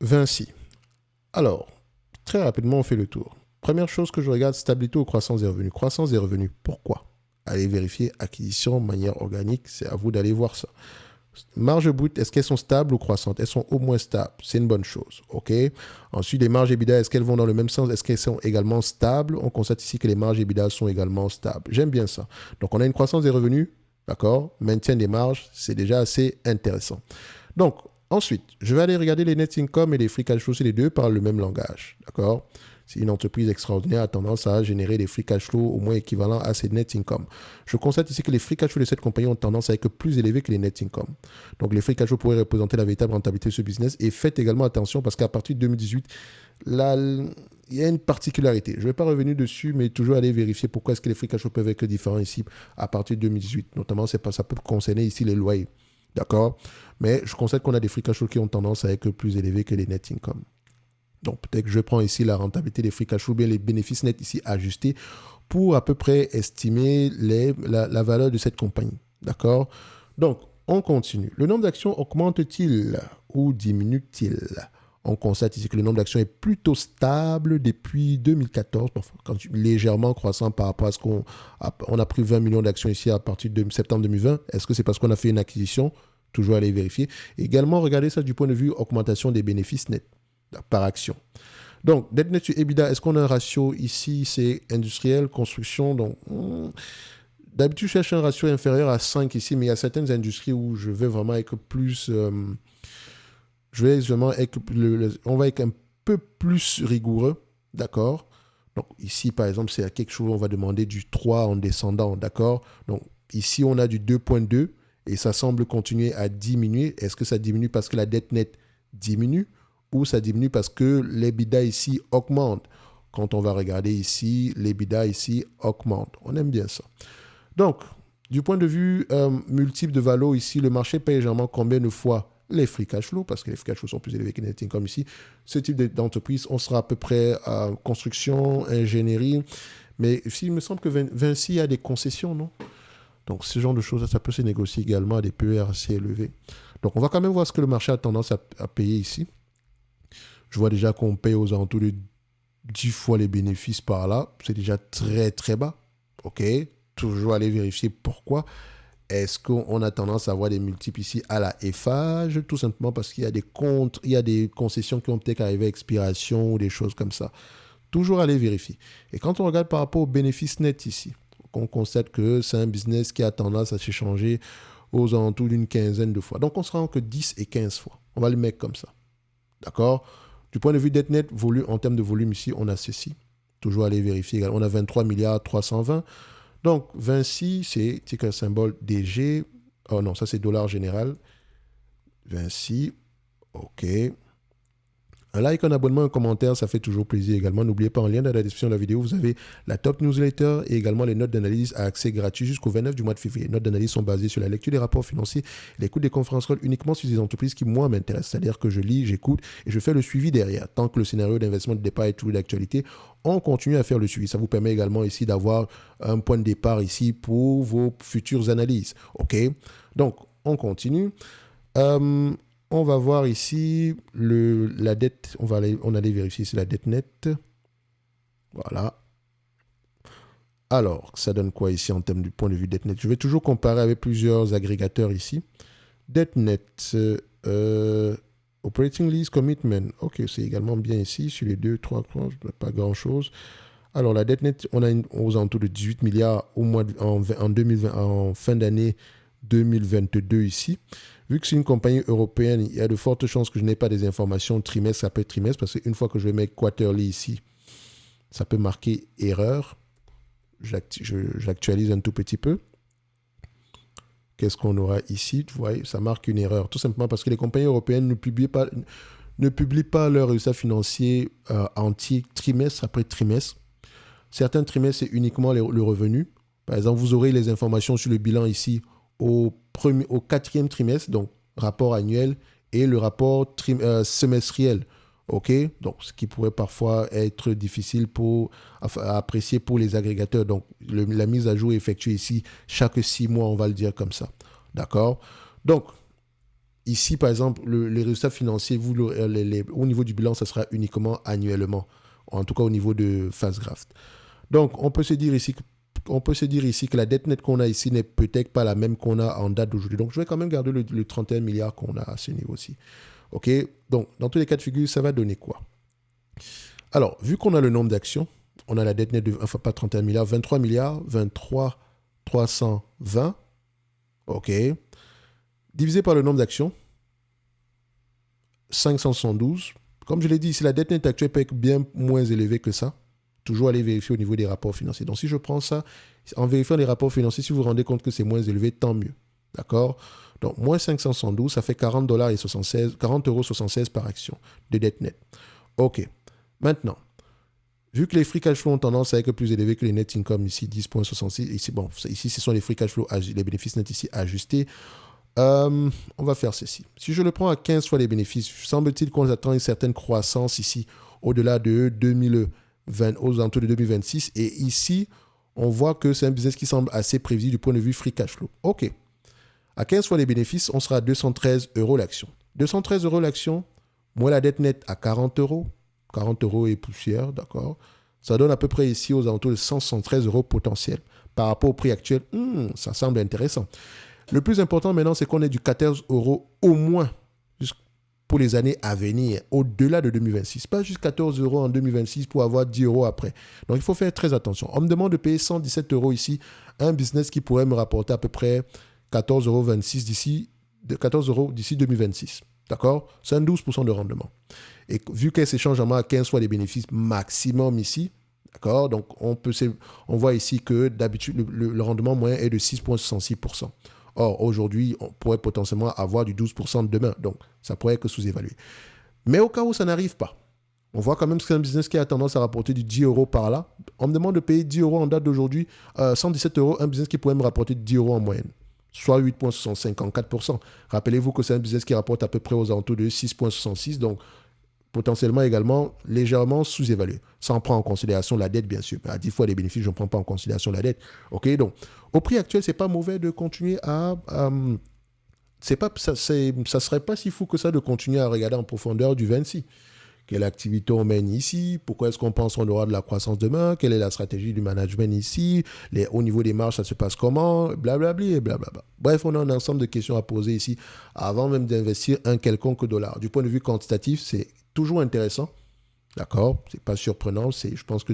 Vinci. Alors, très rapidement, on fait le tour. Première chose que je regarde, stabilité ou croissance des revenus. Croissance des revenus, pourquoi? Allez vérifier acquisition, manière organique, c'est à vous d'aller voir ça. Marges brutes, est-ce qu'elles sont stables ou croissantes? Elles sont au moins stables, c'est une bonne chose, ok? Ensuite, les marges EBITDA, est-ce qu'elles vont dans le même sens? Est-ce qu'elles sont également stables? On constate ici que les marges EBITDA sont également stables. J'aime bien ça. Donc, on a une croissance des revenus, d'accord? Maintien des marges, c'est déjà assez intéressant. Donc, ensuite, je vais aller regarder les net income et les free cash flow. Si les deux parlent le même langage, d'accord? Si une entreprise extraordinaire a tendance à générer des free cash flow au moins équivalents à ses net income. Je constate ici que les free cash flow de cette compagnie ont tendance à être plus élevés que les net income. Donc, les free cash flow pourraient représenter la véritable rentabilité de ce business. Et faites également attention parce qu'à partir de 2018, là, il y a une particularité. Je ne vais pas revenir dessus, mais toujours aller vérifier pourquoi est-ce que les free cash flow peuvent être différents ici à partir de 2018. Notamment, ça peut concerner ici les loyers. D'accord? Mais je constate qu'on a des free cash flow qui ont tendance à être plus élevés que les net income. Donc, peut-être que je prends ici la rentabilité des free cash flow, bien les bénéfices nets ici ajustés pour à peu près estimer la valeur de cette compagnie. D'accord? Donc, on continue. Le nombre d'actions augmente-t-il ou diminue-t-il? On constate ici que le nombre d'actions est plutôt stable depuis 2014, légèrement croissant par rapport à ce qu'on a pris 20 millions d'actions ici à partir de septembre 2020. Est-ce que c'est parce qu'on a fait une acquisition? Toujours aller vérifier. Également, regardez ça du point de vue augmentation des bénéfices nets par action. Donc, dette nette sur EBITDA, est-ce qu'on a un ratio ici? C'est industriel, construction. Donc, d'habitude, je cherche un ratio inférieur à 5 ici, mais il y a certaines industries où je vais vraiment être plus. Je vais vraiment être. On va être un peu plus rigoureux. D'accord? Donc, ici, par exemple, c'est à quelque chose, on va demander du 3 en descendant. D'accord? Donc, ici, on a du 2,2 et ça semble continuer à diminuer. Est-ce que ça diminue parce que la dette nette diminue ou ça diminue parce que l'EBITDA ici augmente? Quand on va regarder ici, l'EBITDA ici augmente. On aime bien ça. Donc, du point de vue multiple de valo ici, le marché paye généralement combien de fois les free cash flow, parce que les free cash flow sont plus élevés que les net income ici. Ce type d'entreprise, on sera à peu près à construction, ingénierie, mais ici, il me semble que Vinci a des concessions, non? Donc, ce genre de choses, ça peut se négocier également à des PER assez élevés. Donc, on va quand même voir ce que le marché a tendance à payer ici. Je vois déjà qu'on paye aux alentours de 10 fois les bénéfices par là. C'est déjà très, très bas. OK? Toujours aller vérifier pourquoi. Est-ce qu'on a tendance à avoir des multiples ici à la Eiffage? Tout simplement parce qu'il y a des comptes, il y a des concessions qui vont peut-être arriver à expiration ou des choses comme ça. Toujours aller vérifier. Et quand on regarde par rapport aux bénéfices nets ici, on constate que c'est un business qui a tendance à s'échanger aux alentours d'une quinzaine de fois. Donc on se rend que 10 et 15 fois. On va le mettre comme ça. D'accord? Du point de vue dette net, en termes de volume ici, on a ceci. Toujours aller vérifier. On a 23 milliards 320. Donc, Vinci, c'est un symbole DG. Oh non, ça c'est dollar général. Vinci, OK. Un like, un abonnement, un commentaire, ça fait toujours plaisir également. N'oubliez pas, en lien dans la description de la vidéo, vous avez la top newsletter et également les notes d'analyse à accès gratuit jusqu'au 29 du mois de février. Les notes d'analyse sont basées sur la lecture des rapports financiers, l'écoute des conférences call uniquement sur des entreprises qui, moi, m'intéressent. C'est-à-dire que je lis, j'écoute et je fais le suivi derrière. Tant que le scénario d'investissement de départ est toujours d'actualité, on continue à faire le suivi. Ça vous permet également ici d'avoir un point de départ ici pour vos futures analyses. OK? Donc, on continue. Euh, on va voir ici la dette. On allait vérifier ici la dette nette. Voilà. Alors, ça donne quoi ici en termes du point de vue dette nette? Je vais toujours comparer avec plusieurs agrégateurs ici. Dette nette. Operating lease commitment. Ok, c'est également bien ici. Sur les deux, trois, pas grand-chose. Alors, la dette nette, on a aux alentours de 18 milliards en 2020, en fin d'année 2022 ici. Vu que c'est une compagnie européenne, il y a de fortes chances que je n'ai pas des informations trimestre après trimestre, parce qu'une fois que je vais mettre quarterly ici, ça peut marquer erreur. J'actualise un tout petit peu. Qu'est-ce qu'on aura ici? Vous voyez, ça marque une erreur. Tout simplement parce que les compagnies européennes ne publient pas leurs résultats financiers entiers trimestre après trimestre. Certains trimestres, c'est uniquement le revenu. Par exemple, vous aurez les informations sur le bilan ici au quatrième trimestre, donc rapport annuel, et le rapport semestriel. OK? Donc, ce qui pourrait parfois être difficile à apprécier pour les agrégateurs. Donc, la mise à jour est effectuée ici chaque 6 mois, on va le dire comme ça. D'accord? Donc, ici, par exemple, les résultats financiers, au niveau du bilan, ça sera uniquement annuellement, en tout cas au niveau de Fastgraft. Donc, on peut se dire ici que la dette nette qu'on a ici n'est peut-être pas la même qu'on a en date d'aujourd'hui. Donc, je vais quand même garder le 31 milliards qu'on a à ce niveau-ci. OK? Donc, dans tous les cas de figure, ça va donner quoi? Alors, vu qu'on a le nombre d'actions, on a la dette nette de, enfin pas 31 milliards, 23 milliards, 23 320, OK, divisé par le nombre d'actions, 572. Comme je l'ai dit, si la dette nette actuelle peut être bien moins élevée que ça, toujours aller vérifier au niveau des rapports financiers. Donc, si je prends ça, en vérifiant les rapports financiers, si vous vous rendez compte que c'est moins élevé, tant mieux. D'accord? Donc, moins 572, ça fait 40,76 € par action de dette nette. OK. Maintenant, vu que les free cash flow ont tendance à être plus élevés que les net income ici, 10,66, ici, bon, ici, ce sont les free cash flow, les bénéfices nets ici ajustés. On va faire ceci. Si je le prends à 15 fois les bénéfices, semble-t-il qu'on attend une certaine croissance ici, au-delà de 2020, aux alentours de 2026. Et ici, on voit que c'est un business qui semble assez prévisible du point de vue free cash flow. OK. À 15 fois les bénéfices, on sera à 213 € l'action. 213 € l'action, moins la dette nette à 40 €. 40 € et poussière, d'accord. Ça donne à peu près ici aux alentours de 173 € potentiels. Par rapport au prix actuel, ça semble intéressant. Le plus important maintenant, c'est qu'on ait du 14 € au moins pour les années à venir, au-delà de 2026. Pas juste 14 € en 2026 pour avoir 10 € après. Donc, il faut faire très attention. On me demande de payer 117 € ici, un business qui pourrait me rapporter à peu près 14,26 € d'ici 2026. D'accord? C'est un 12% de rendement. Et vu qu'elle s'échange à 15 fois les bénéfices maximum ici, d'accord, donc on voit ici que d'habitude, le rendement moyen est de 6,66%. Or, aujourd'hui, on pourrait potentiellement avoir du 12% demain. Donc, ça pourrait être sous-évalué. Mais au cas où ça n'arrive pas, on voit quand même que c'est un business qui a tendance à rapporter du 10 € par là. On me demande de payer 10 € en date d'aujourd'hui, 117 €, un business qui pourrait me rapporter 10 € en moyenne, soit 8,54%. Rappelez-vous que c'est un business qui rapporte à peu près aux alentours de 6,66%, donc potentiellement également légèrement sous-évalué. Ça en prend en considération la dette, bien sûr. À 10 fois les bénéfices, je ne prends pas en considération la dette. OK, donc au prix actuel, ce n'est pas mauvais de continuer ça ne serait pas si fou que ça de continuer à regarder en profondeur du Vinci. Quelle activité on mène ici? Pourquoi est-ce qu'on pense qu'on aura de la croissance demain? Quelle est la stratégie du management ici? Au niveau des marges, ça se passe comment? Blablabli et blablabla. Bref, on a un ensemble de questions à poser ici avant même d'investir un quelconque dollar. Du point de vue quantitatif, c'est toujours intéressant. D'accord? C'est pas surprenant. Je pense que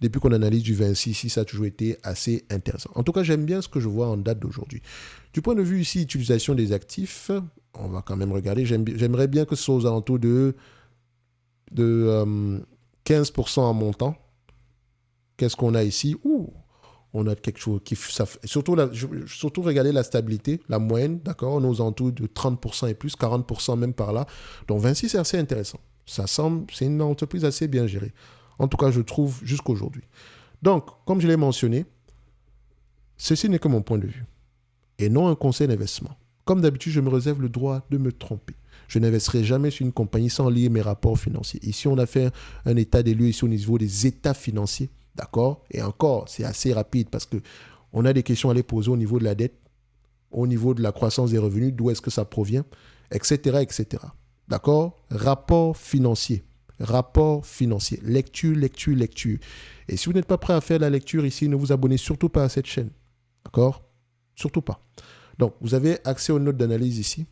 depuis qu'on analyse du Vinci ici, ça a toujours été assez intéressant. En tout cas, j'aime bien ce que je vois en date d'aujourd'hui. Du point de vue ici, utilisation des actifs, on va quand même regarder. J'aimerais bien que ce soit aux alentours de 15% en montant. Qu'est-ce qu'on a ici? On a quelque chose qui... surtout regarder la stabilité, la moyenne, d'accord? On est aux alentours de 30% et plus, 40% même par là. Donc, Vinci, c'est assez intéressant. C'est une entreprise assez bien gérée. En tout cas, je trouve jusqu'aujourd'hui. Donc, comme je l'ai mentionné, ceci n'est que mon point de vue et non un conseil d'investissement. Comme d'habitude, je me réserve le droit de me tromper. Je n'investirai jamais sur une compagnie sans lire mes rapports financiers. Ici, on a fait un état des lieux ici au niveau des états financiers. D'accord? Et encore, c'est assez rapide parce qu'on a des questions à les poser au niveau de la dette, au niveau de la croissance des revenus, d'où est-ce que ça provient, etc., etc. D'accord? Rapport financier. Rapport financier. Lecture, lecture, lecture. Et si vous n'êtes pas prêt à faire la lecture ici, ne vous abonnez surtout pas à cette chaîne. D'accord? Surtout pas. Donc, vous avez accès aux notes d'analyse ici,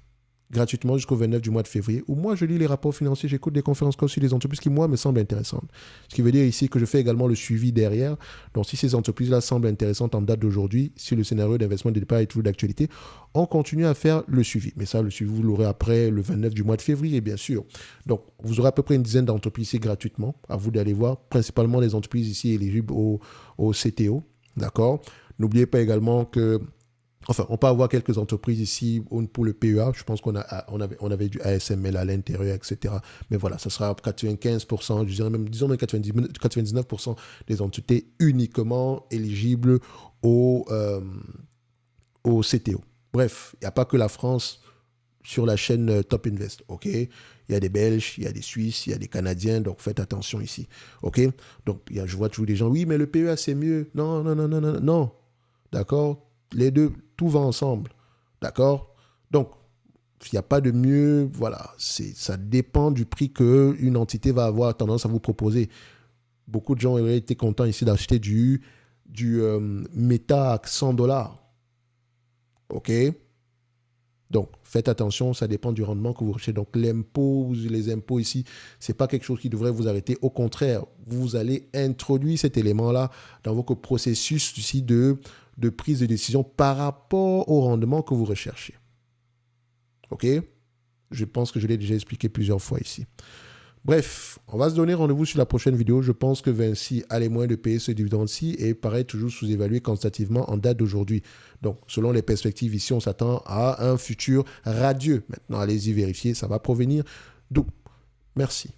gratuitement jusqu'au 29 du mois de février, où moi, je lis les rapports financiers, j'écoute des conférences comme sur les entreprises qui, moi, me semblent intéressantes. Ce qui veut dire ici que je fais également le suivi derrière. Donc, si ces entreprises-là semblent intéressantes en date d'aujourd'hui, si le scénario d'investissement de départ est toujours d'actualité, on continue à faire le suivi. Mais ça, le suivi, vous l'aurez après le 29 du mois de février, bien sûr. Donc, vous aurez à peu près une dizaine d'entreprises ici gratuitement. À vous d'aller voir, principalement les entreprises ici éligibles au CTO. D'accord? N'oubliez pas également que enfin, on peut avoir quelques entreprises ici pour le PEA. Je pense on avait du ASML à l'intérieur, etc. Mais voilà, ce sera 95%, disons même 99% des entités uniquement éligibles au CTO. Bref, il n'y a pas que la France sur la chaîne Top Invest, ok? Il y a des Belges, il y a des Suisses, il y a des Canadiens, donc faites attention ici, ok? Donc, je vois toujours des gens, oui, mais le PEA, c'est mieux. Non, non, non, non, non, non. D'accord? Les deux, tout va ensemble. D'accord? Donc, Il n'y a pas de mieux, voilà, ça dépend du prix qu'une entité va avoir tendance à vous proposer. Beaucoup de gens auraient été contents ici d'acheter du Meta à 100 $. OK? Donc, faites attention, ça dépend du rendement que vous recherchez. Donc, les impôts ici, ce n'est pas quelque chose qui devrait vous arrêter. Au contraire, vous allez introduire cet élément-là dans votre processus ici de prise de décision par rapport au rendement que vous recherchez. OK? Je pense que je l'ai déjà expliqué plusieurs fois ici. Bref, on va se donner rendez-vous sur la prochaine vidéo. Je pense que Vinci a les moyens de payer ce dividende-ci et paraît toujours sous-évalué quantitativement en date d'aujourd'hui. Donc, selon les perspectives ici, on s'attend à un futur radieux. Maintenant, allez-y vérifier, ça va provenir d'où? Merci.